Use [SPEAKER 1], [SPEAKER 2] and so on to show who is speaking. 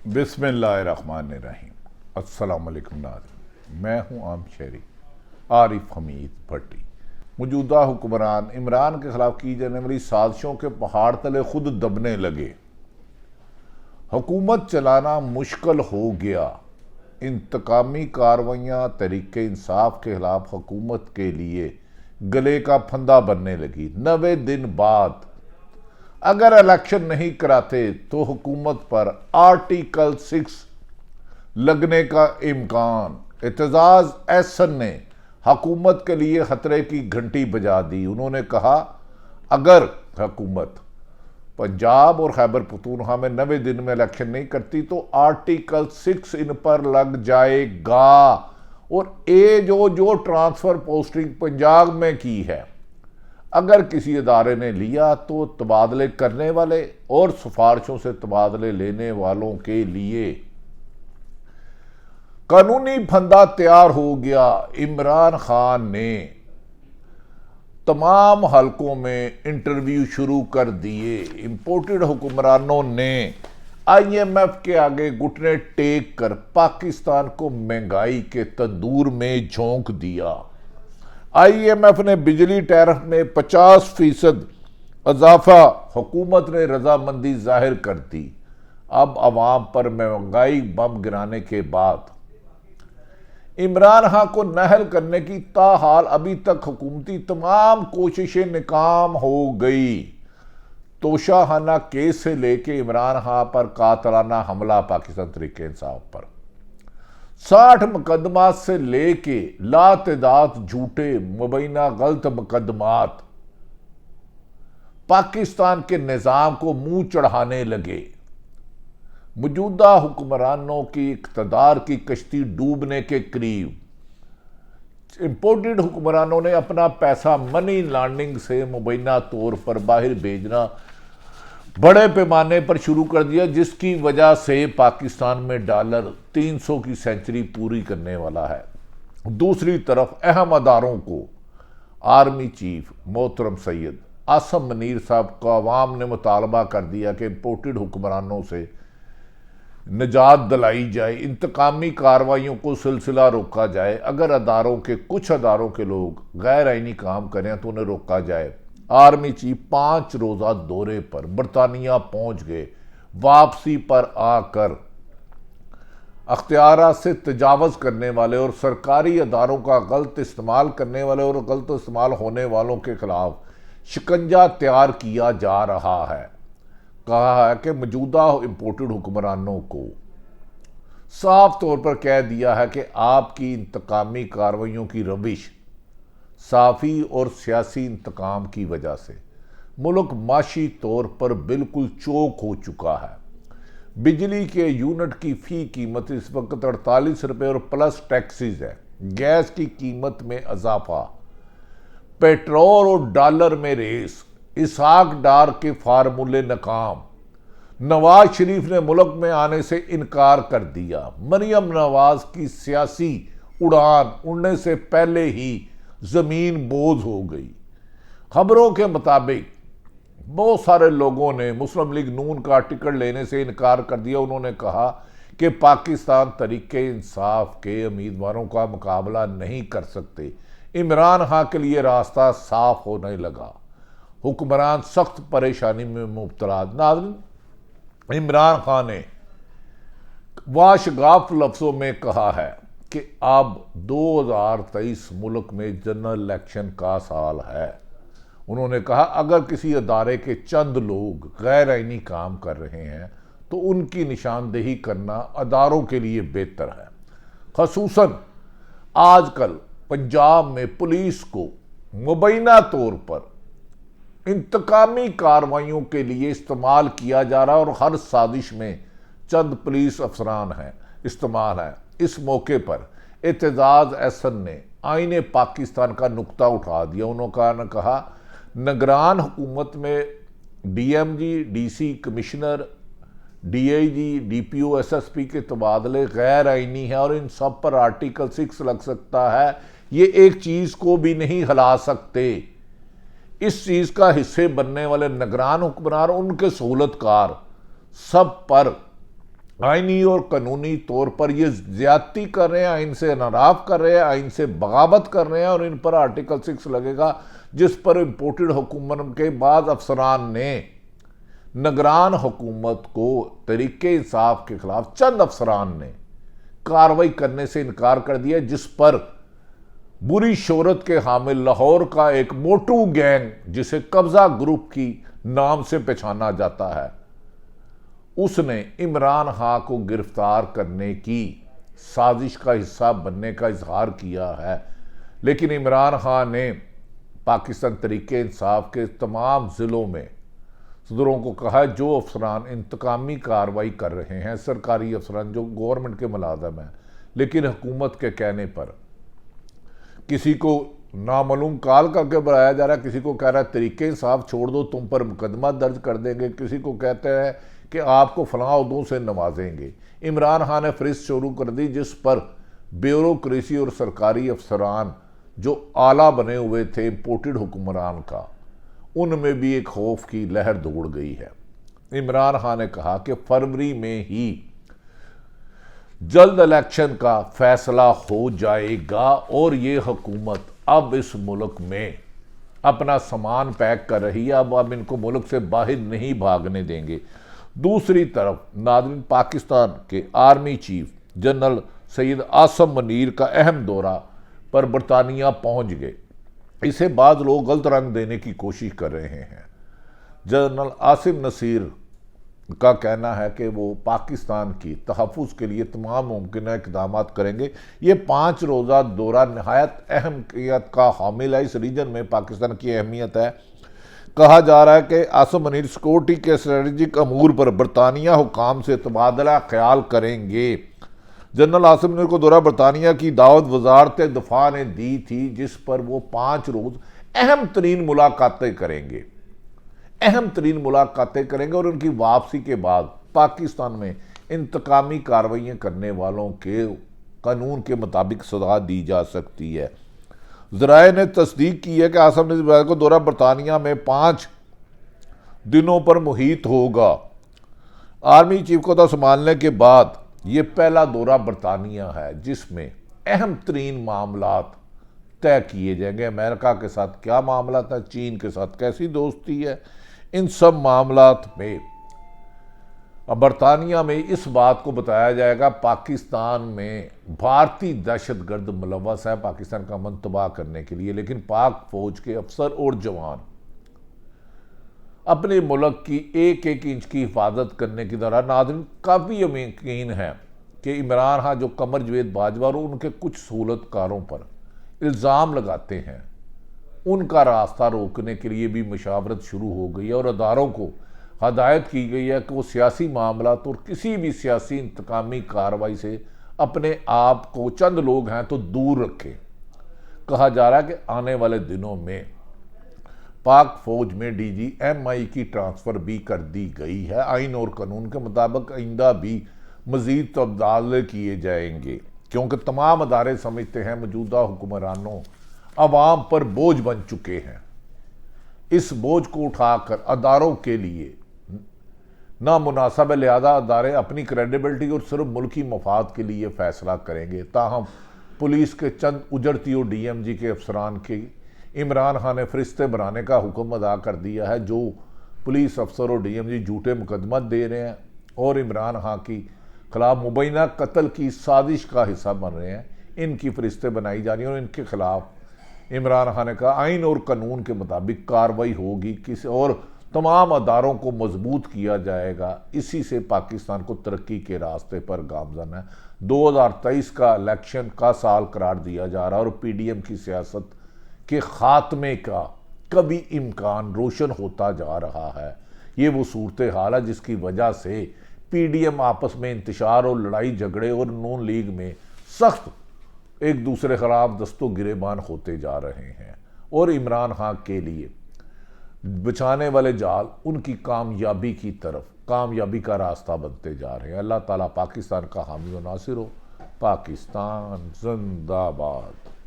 [SPEAKER 1] بسم اللہ الرحمن الرحیم۔ السلام علیکم ناظرین، میں ہوں عام شہری عارف حمید بھٹی۔ موجودہ حکمران عمران کے خلاف کی جانے والی سازشوں کے پہاڑ تلے خود دبنے لگے، حکومت چلانا مشکل ہو گیا، انتقامی کارروائیاں تحریک انصاف کے خلاف حکومت کے لیے گلے کا پھندا بننے لگی۔ 90 دن بعد اگر الیکشن نہیں کراتے تو حکومت پر آرٹیکل 6 لگنے کا امکان۔ اعتزاز احسن نے حکومت کے لیے خطرے کی گھنٹی بجا دی۔ انہوں نے کہا اگر حکومت پنجاب اور خیبر پختونخوا میں 90 دن میں الیکشن نہیں کرتی تو آرٹیکل 6 ان پر لگ جائے گا، اور جو ٹرانسفر پوسٹنگ پنجاب میں کی ہے اگر کسی ادارے نے لیا تو تبادلے کرنے والے اور سفارشوں سے تبادلے لینے والوں کے لیے قانونی پھندا تیار ہو گیا۔ عمران خان نے تمام حلقوں میں انٹرویو شروع کر دیے۔ امپورٹڈ حکمرانوں نے آئی ایم ایف کے آگے گھٹنے ٹیک کر پاکستان کو مہنگائی کے تندور میں جھونک دیا۔ آئی ایم ایف نے بجلی ٹیرف میں 50% اضافہ، حکومت نے رضامندی ظاہر کر دی۔ اب عوام پر مہنگائی بم گرانے کے بعد عمران خان کو نہل کرنے کی تاحال ابھی تک حکومتی تمام کوششیں ناکام ہو گئی۔ توشہ خانہ کیس سے لے کے عمران خان پر قاتلانہ حملہ پاکستان تحریک انصاف پر، 60 مقدمات سے لے کے لاتعداد جھوٹے مبینہ غلط مقدمات پاکستان کے نظام کو منہ چڑھانے لگے۔ موجودہ حکمرانوں کی اقتدار کی کشتی ڈوبنے کے قریب۔ امپورٹڈ حکمرانوں نے اپنا پیسہ منی لانڈرنگ سے مبینہ طور پر باہر بھیجنا بڑے پیمانے پر شروع کر دیا، جس کی وجہ سے پاکستان میں ڈالر 300 کی سینچری پوری کرنے والا ہے۔ دوسری طرف اہم اداروں کو آرمی چیف محترم سید عاصم منیر صاحب کو عوام نے مطالبہ کر دیا کہ امپورٹڈ حکمرانوں سے نجات دلائی جائے، انتقامی کارروائیوں کو سلسلہ روکا جائے، اگر کچھ اداروں کے لوگ غیر آئینی کام کریں تو انہیں روکا جائے۔ آرمی چیف 5 روزہ دورے پر برطانیہ پہنچ گئے۔ واپسی پر آ کر اختیارات سے تجاوز کرنے والے اور سرکاری اداروں کا غلط استعمال کرنے والے اور غلط استعمال ہونے والوں کے خلاف شکنجہ تیار کیا جا رہا ہے۔ کہا ہے کہ موجودہ امپورٹڈ حکمرانوں کو صاف طور پر کہہ دیا ہے کہ آپ کی انتقامی کارروائیوں کی روش صافی اور سیاسی انتقام کی وجہ سے ملک معاشی طور پر بالکل چوک ہو چکا ہے۔ بجلی کے یونٹ کی فی قیمت اس وقت 48 روپے اور پلس ٹیکسز ہے۔ گیس کی قیمت میں اضافہ، پیٹرول اور ڈالر میں ریس، اسحاق ڈار کے فارمولے ناکام، نواز شریف نے ملک میں آنے سے انکار کر دیا، مریم نواز کی سیاسی اڑان اڑنے سے پہلے ہی زمین بوجھ ہو گئی۔ خبروں کے مطابق بہت سارے لوگوں نے مسلم لیگ نون کا ٹکٹ لینے سے انکار کر دیا۔ انہوں نے کہا کہ پاکستان تحریک انصاف کے امیدواروں کا مقابلہ نہیں کر سکتے۔ عمران خان کے لیے راستہ صاف ہونے لگا، حکمران سخت پریشانی میں مبتلا۔ ناظرین، عمران خان نے واشگاف لفظوں میں کہا ہے کہ اب 2023 ملک میں جنرل الیکشن کا سال ہے۔ انہوں نے کہا اگر کسی ادارے کے چند لوگ غیر آئینی کام کر رہے ہیں تو ان کی نشاندہی کرنا اداروں کے لیے بہتر ہے۔ خصوصاً آج کل پنجاب میں پولیس کو مبینہ طور پر انتقامی کارروائیوں کے لیے استعمال کیا جا رہا ہے، اور ہر سازش میں چند پولیس افسران ہیں استعمال ہیں۔ اس موقع پر اعتزاز احسن نے آئین پاکستان کا نقطہ اٹھا دیا۔ انہوں نے کہا نگران حکومت میں D M G, D C commissioner, D I G, D P O, S S P کے تبادلے غیر آئینی ہیں اور ان سب پر آرٹیکل 6 لگ سکتا ہے۔ یہ ایک چیز کو بھی نہیں ہلا سکتے۔ اس چیز کا حصے بننے والے نگران حکمران، ان کے سہولت کار، سب پر आइनी और कानूनी तौर पर ये ज्यादती कर रहे हैं, आइन से इनराफ कर रहे हैं, आइन से बगावत कर रहे हैं, और इन पर आर्टिकल 6 लगेगा, जिस पर इम्पोर्टेड हुकूमत के बाद अफसरान ने निगरान हुकूमत को तरीके इंसाफ के खिलाफ चंद अफसरान ने कार्रवाई करने से इनकार कर दिया, जिस पर बुरी शोहरत के हामिल लाहौर का एक मोटू गैंग, जिसे कब्जा ग्रुप की नाम से पहचाना जाता है, उसने इमरान खान को गिरफ्तार करने की साजिश का हिस्सा बनने का इजहार किया है। लेकिन इमरान खान ने पाकिस्तान तरीके इंसाफ के तमाम ज़िलों में सदरों को कहा है, जो अफसरान इंतकामी कार्रवाई कर रहे हैं, सरकारी अफसरान जो गवर्नमेंट के मुलाजम हैं, लेकिन हुकूमत के कहने पर किसी को नामालूम कॉल करके बुलाया जा रहा है, किसी को कह रहा है तरीके इंसाफ छोड़ दो, तुम पर मुकदमा दर्ज कर देंगे, किसी को कहते हैं कि आपको फलां उहदों से नवाजेंगे। इमरान खान ने फरिस्त शुरू कर दी, जिस पर ब्यूरोक्रेसी और सरकारी अफसरान जो आला बने हुए थे इम्पोर्टेड हुक्मरान का, उनमें भी एक खौफ की लहर दौड़ गई है। इमरान खान ने कहा कि फरवरी में ही जल्द इलेक्शन का फैसला हो जाएगा और ये हुकूमत अब इस मुल्क में अपना सामान पैक कर रही है, अब इनको मुल्क से बाहर नहीं भागने देंगे। दूसरी तरफ नाज़रीन, पाकिस्तान के army chief general Syed Asim Munir का अहम दौरा पर बरतानिया पहुंच गए। इसे बाद लोग गलत रंग देने की कोशिश कर रहे हैं। जनरल आसिम नसीर का कहना है कि वो पाकिस्तान की तहफ़्फ़ुज़ के लिए तमाम मुमकिन इक़दाम करेंगे। ये 5 रोज़ा दौरा नहायत अहमियत का हामिल है। इस रीजन में पाकिस्तान की अहमियत है। कहा जा रहा है कि आसिम मुनीर सिक्योरिटी के स्ट्रेटजिक अमूर पर बरतानिया हुकाम से तबादला ख्याल करेंगे। जनरल आसिम मुनीर को दौरा बरतानिया की दावत वजारत दफा ने दी थी, जिस पर वो 5 रोज़ अहम तरीन मुलाकातें करेंगे और उनकी वापसी के बाद पाकिस्तान में इंतकामी कार्रवाइयाँ करने वालों के कानून के मुताबिक सजा दी जा सकती है। ज़राए ने तस्दीक की है कि आसिम मुनीर को दौरा बरतानिया में 5 दिनों पर मुहित होगा। आर्मी चीफ को तो संभालने के बाद ये पहला दौरा बरतानिया है, जिसमें अहम तरीन मामलात तय किए जाएंगे। अमेरिका के साथ क्या मामला था, चीन के साथ कैसी दोस्ती है, इन सब मामलात में बरतानिया में इस बात को बताया जाएगा पाकिस्तान में भारतीय दहशतगर्द मुलव्वस है पाकिस्तान का अमन तबाह करने के लिए। लेकिन पाक फौज के अफसर और जवान अपने मुल्क की एक एक इंच की हिफाजत करने की दौरान नाज़रीन काफ़ी यकीन है कि इमरान खान जो कमर जवेद बाजवा और उनके कुछ सहूलतकारों पर इल्ज़ाम लगाते हैं, उनका रास्ता रोकने के लिए भी मशावरत शुरू हो गई है और अदारों को हदायत की गई है कि वो सियासी मामलात और किसी भी सियासी इंतकामी कार्रवाई से अपने आप को, चंद लोग हैं तो दूर रखें। कहा जा रहा है कि आने वाले दिनों में पाक फौज में DGMI की ट्रांसफ़र भी कर दी गई है। आइन और कानून के मुताबिक आइंदा भी मज़ीद तब्दीली किए जाएंगे, क्योंकि तमाम अदारे समझते हैं मौजूदा हुक्मरानों अवाम पर बोझ बन चुके हैं। इस बोझ को उठाकर अदारों के लिए नामुनासिब है, लिहाजा अदारे अपनी क्रेडिबिलिटी और सिर्फ मुल्की मफाद के लिए फैसला करेंगे। ताहम पुलिस के चंद उजड़ती और DMG के अफसरान की इमरान खान ने फरिश्ते बनाने का हुक्म अदा कर दिया है। जो पुलिस अफसर और DMG झूठे मुकदमा दे रहे हैं और इमरान खान की खिलाफ मुबैना कत्ल की साजिश का हिस्सा बन रहे हैं, इनकी फरिश्ते बनाई जा रही हैं और इनके खिलाफ इमरान खान ने कहा आइन और कानून के मुताबिक कार्रवाई होगी, किसी और तमाम अदारों को मजबूत किया जाएगा। इसी से पाकिस्तान को तरक्की के रास्ते पर गामजन है। 2023 का इलेक्शन का साल करार दिया जा रहा है और PDM की सियासत के खात्मे का कभी इम्कान रोशन होता जा रहा है। ये वो सूरत हाल है जिसकी वजह से PDM आपस में इंतशार और लड़ाई झगड़े और नून लीग में सख्त एक दूसरे खिलाफ दस्तो गिरेबान होते जा रहे हैं और इमरान खान के लिए बचाने वाले जाल उनकी कामयाबी की तरफ कामयाबी का रास्ता बनते जा रहे हैं। अल्लाह ताला पाकिस्तान का हामी व नासिर हो। पाकिस्तान जिंदाबाद।